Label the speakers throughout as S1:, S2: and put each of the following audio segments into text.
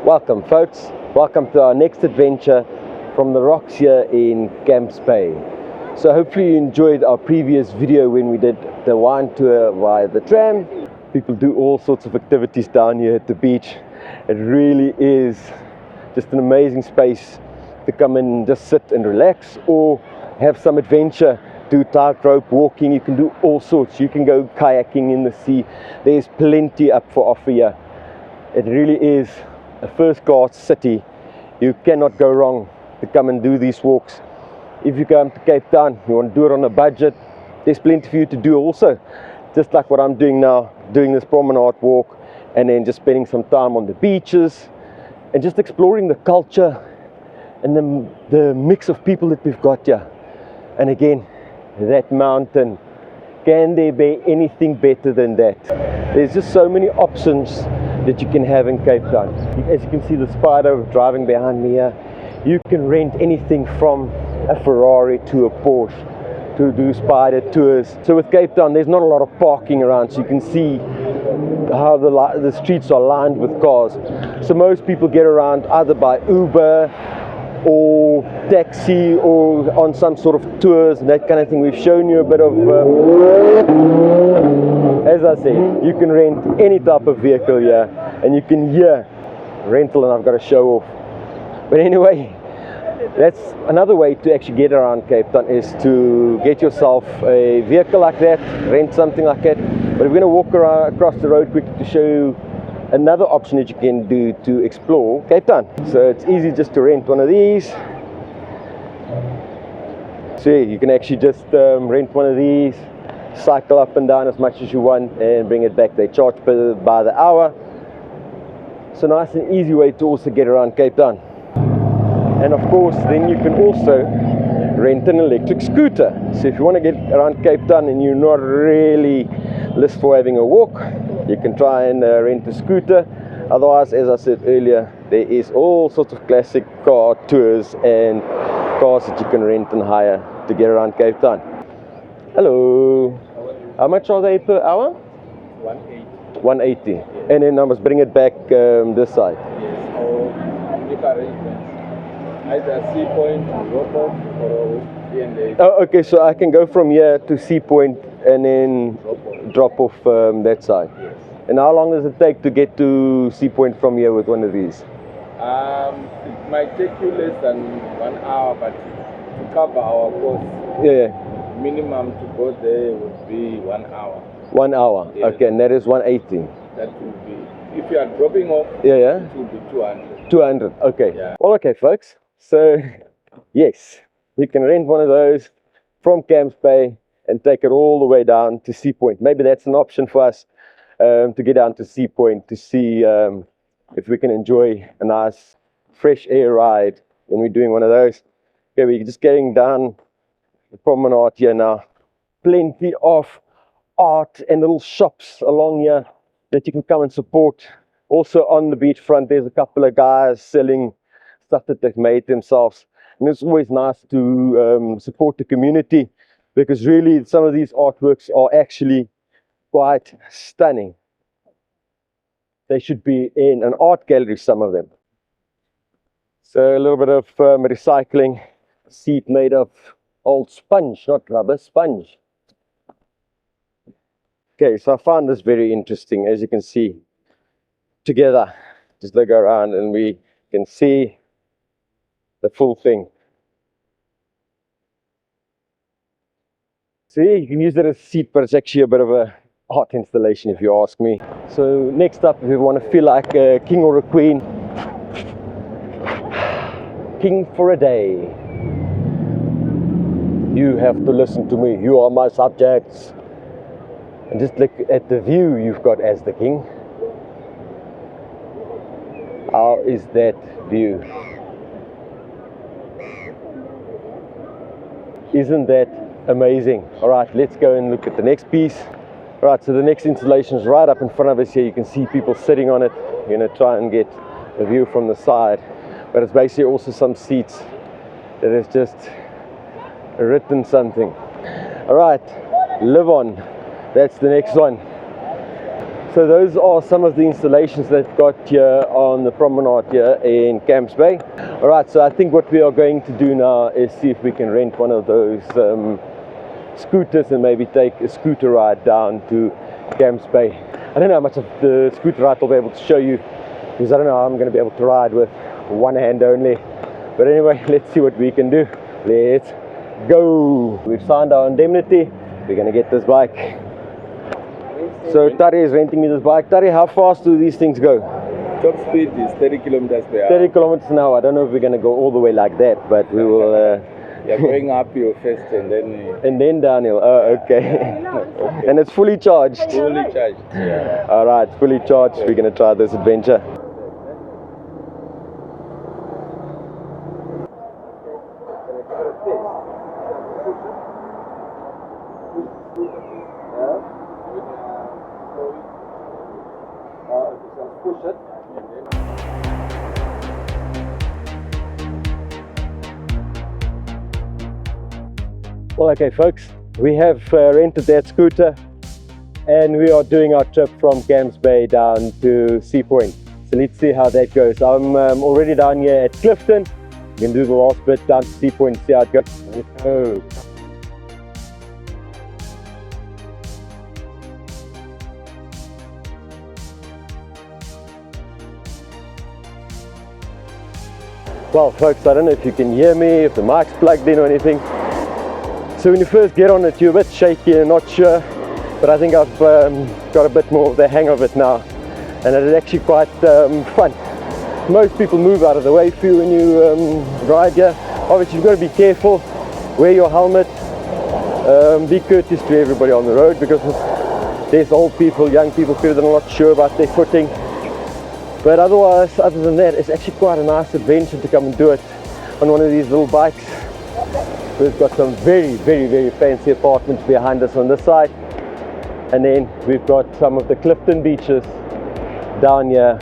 S1: Welcome folks, welcome to our next adventure from the rocks here in Camps Bay. So hopefully you enjoyed our previous video when we did the wine tour via the tram. People do all sorts of activities down here at the beach. It really is just an amazing space to come and just sit and relax or have some adventure. Do tightrope walking, you can do all sorts. You can go kayaking in the sea. There's plenty up for offer here. It really is a first-class city. You cannot go wrong to come and do these walks. If you come to Cape Town, you want to do it on a budget, there's plenty for you to do also. Just like what I'm doing now, doing this promenade walk and then just spending some time on the beaches and just exploring the culture and the mix of people that we've got here. And again, that mountain, can there be anything better than that? There's just so many options that you can have in Cape Town. As you can see, the Spider driving behind me here. You can rent anything from a Ferrari to a Porsche to do Spider tours. So with Cape Town, there's not a lot of parking around, so you can see how the streets are lined with cars. So most people get around either by Uber or taxi or on some sort of tours and that kind of thing. We've shown you a bit of as I said, you can rent any type of vehicle here and you can hear rental, and I've got to show off. But anyway, that's another way to actually get around Cape Town, is to get yourself a vehicle like that, rent something like that. But we're going to walk around across the road quickly to show you another option that you can do to explore Cape Town. So it's easy just to rent one of these. So you can actually just rent one of these, cycle up and down as much as you want and bring it back. They charge by the hour. So nice and easy way to also get around Cape Town. And of course then you can also rent an electric scooter. So if you want to get around Cape Town and you're not really list for having a walk, you can try and rent a scooter. Otherwise, as I said earlier, there is all sorts of classic car tours and cars that you can rent and hire to get around Cape Town. Hello. How much are they per hour?
S2: 180.
S1: 180. Yes. And then I must bring it back this side.
S2: Yes, or make arrangements. Either Sea Point, drop off, or D&A.
S1: Oh, okay, so I can go from here to Sea Point and then drop off that side.
S2: Yes.
S1: And how long does it take to get to Sea Point from here with one of these?
S2: It might take you less than 1 hour, but to cover our cost,
S1: Yeah.
S2: minimum to go there would be 1 hour.
S1: 1 hour.
S2: Yes.
S1: Okay, and that is 180.
S2: That will be, if you are dropping off,
S1: Yeah.
S2: it will be 200.
S1: 200. Okay.
S2: Yeah.
S1: Well, okay, folks. So, yes, we can rent one of those from Camps Bay and take it all the way down to Sea Point. Maybe that's an option for us to get down to Sea Point to see if we can enjoy a nice fresh air ride when we're doing one of those. Okay, we're just getting down the promenade here now. Plenty of art and little shops along here that you can come and support. Also on the beachfront, there's a couple of guys selling stuff that they've made themselves. And it's always nice to support the community, because really some of these artworks are actually quite stunning. They should be in an art gallery, some of them. So a little bit of recycling. Seat made of old sponge, not rubber, sponge. Okay, so I found this very interesting. As you can see, together, just look around and we can see the full thing. So yeah, you can use it as a seat, but it's actually a bit of a art installation if you ask me. So next up, if you want to feel like a king or a queen, king for a day, you have to listen to me. You are my subjects. And just look at the view you've got as the king. How is that view? Isn't that amazing? All right, let's go and look at the next piece. All right, so the next installation is right up in front of us here. You can see people sitting on it. You're going to try and get a view from the side. But it's basically also some seats that has just written something. All right, live on. That's the next one. So those are some of the installations they've got here on the promenade here in Camps Bay. Alright, so I think what we are going to do now is see if we can rent one of those scooters and maybe take a scooter ride down to Camps Bay. I don't know how much of the scooter ride I'll be able to show you, because I don't know how I'm going to be able to ride with one hand only. But anyway, let's see what we can do. Let's go. We've signed our indemnity. We're going to get this bike. So Tari is renting me this bike. Tari, how fast do these things go?
S2: Top speed is 30 kilometers per hour.
S1: 30 kilometers an hour. I don't know if we're going to go all the way like that, but we will...
S2: You're going up your first and then...
S1: And then downhill. Oh, okay.
S2: Okay.
S1: And it's fully charged?
S2: Fully charged. Yeah.
S1: Alright, fully charged. We're going to try this adventure. Well, okay folks, we have rented that scooter and we are doing our trip from Camps Bay down to Sea Point. So let's see how that goes. I'm already down here at Clifton. We can do the last bit down to Sea Point and see how it goes. Let's go. Well folks, I don't know if you can hear me, if the mic's plugged in or anything. So when you first get on it, you're a bit shaky and not sure, but I think I've got a bit more of the hang of it now, and it is actually quite fun. Most people move out of the way for you when you ride here. Obviously you've got to be careful, wear your helmet, be courteous to everybody on the road, because there's old people, young people that are not sure about their footing. But otherwise, other than that, it's actually quite a nice adventure to come and do it on one of these little bikes. We've got some very fancy apartments behind us on this side, and then we've got some of the Clifton beaches down here.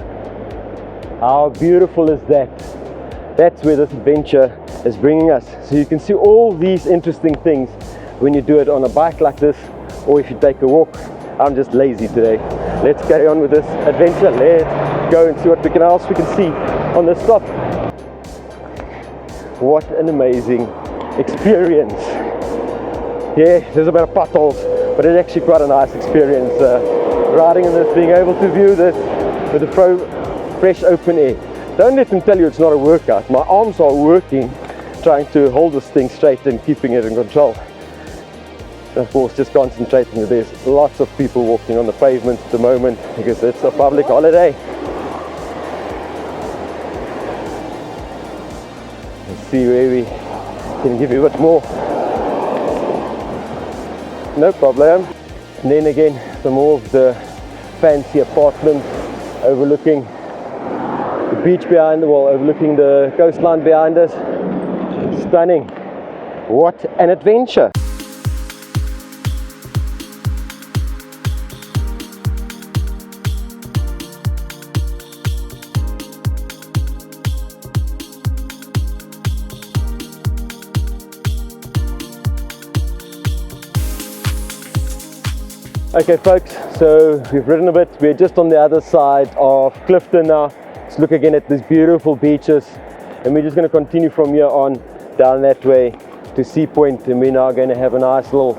S1: How beautiful is that? That's where this adventure is bringing us. So you can see all these interesting things when you do it on a bike like this, or if you take a walk. I'm just lazy today. Let's carry on with this adventure. Let's go and see what else we can see on this stop. What an amazing experience. Yeah, there's a bit of potholes, but it's actually quite a nice experience riding in this, being able to view this with the fresh open air. Don't let them tell you it's not a workout. My arms are working trying to hold this thing straight and keeping it in control. And of course just concentrating that there's lots of people walking on the pavement at the moment because it's a public holiday. Let's see where we can give you a bit more. No problem. And then again, some more of the fancy apartments overlooking the beach behind the wall, overlooking the coastline behind us. Stunning. What an adventure. Okay folks, so we've ridden a bit. We're just on the other side of Clifton now. Let's look again at these beautiful beaches, and we're just going to continue from here on down that way to Sea Point, and we're now going to have a nice little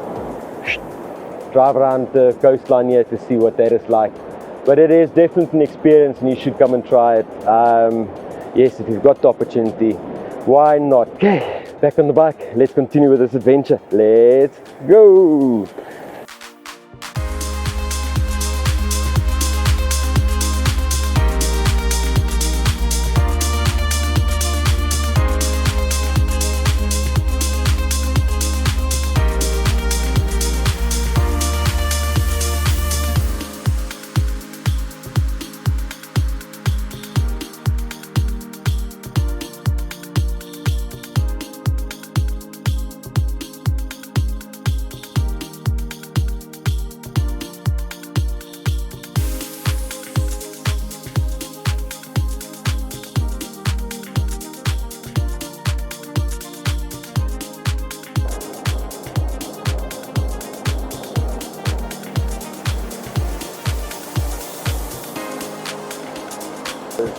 S1: drive around the coastline here to see what that is like. But it is definitely an experience and you should come and try it. Yes, if you've got the opportunity, why not? Okay, back on the bike. Let's continue with this adventure. Let's go.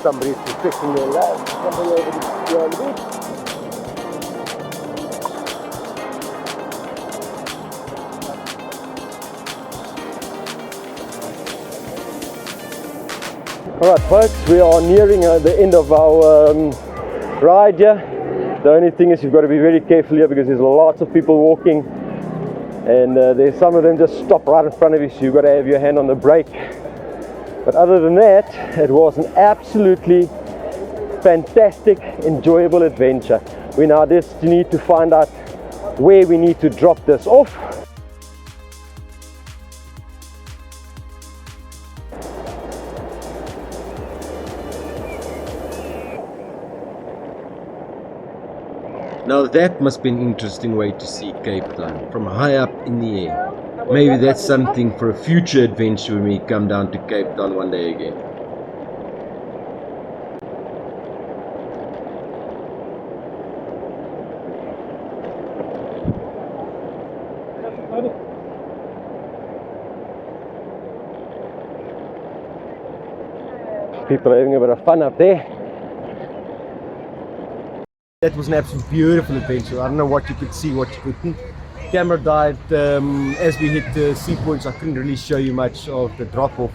S1: somebody's respecting their land. Somebody over here on the beach. Alright folks, we are nearing the end of our ride here. The only thing is you've got to be very careful here because there's lots of people walking, and there's some of them just stop right in front of you, so you've got to have your hand on the brake. But other than that, it was an absolutely fantastic, enjoyable adventure. We now just need to find out where we need to drop this off. Now that must be an interesting way to see Cape Town, from high up in the air. Maybe that's something for a future adventure when we come down to Cape Town one day again. People are having a bit of fun up there. That was an absolutely beautiful adventure. I don't know what you could see, what you couldn't. Camera died as we hit the sea points. I couldn't really show you much of the drop off,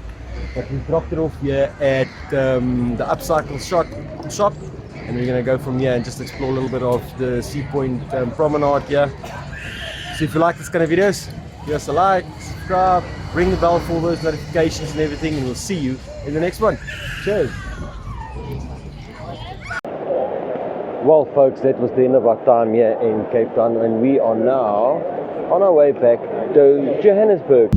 S1: but we dropped it off here at the upcycle shop, and we're going to go from here and just explore a little bit of the sea point promenade here. So if you like this kind of videos, give us a like, subscribe, ring the bell for all those notifications and everything, and we'll see you in the next one. Cheers. Well folks, that was the end of our time here in Cape Town, and we are now on our way back to Johannesburg.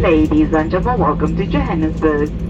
S3: Ladies and gentlemen, welcome to Johannesburg.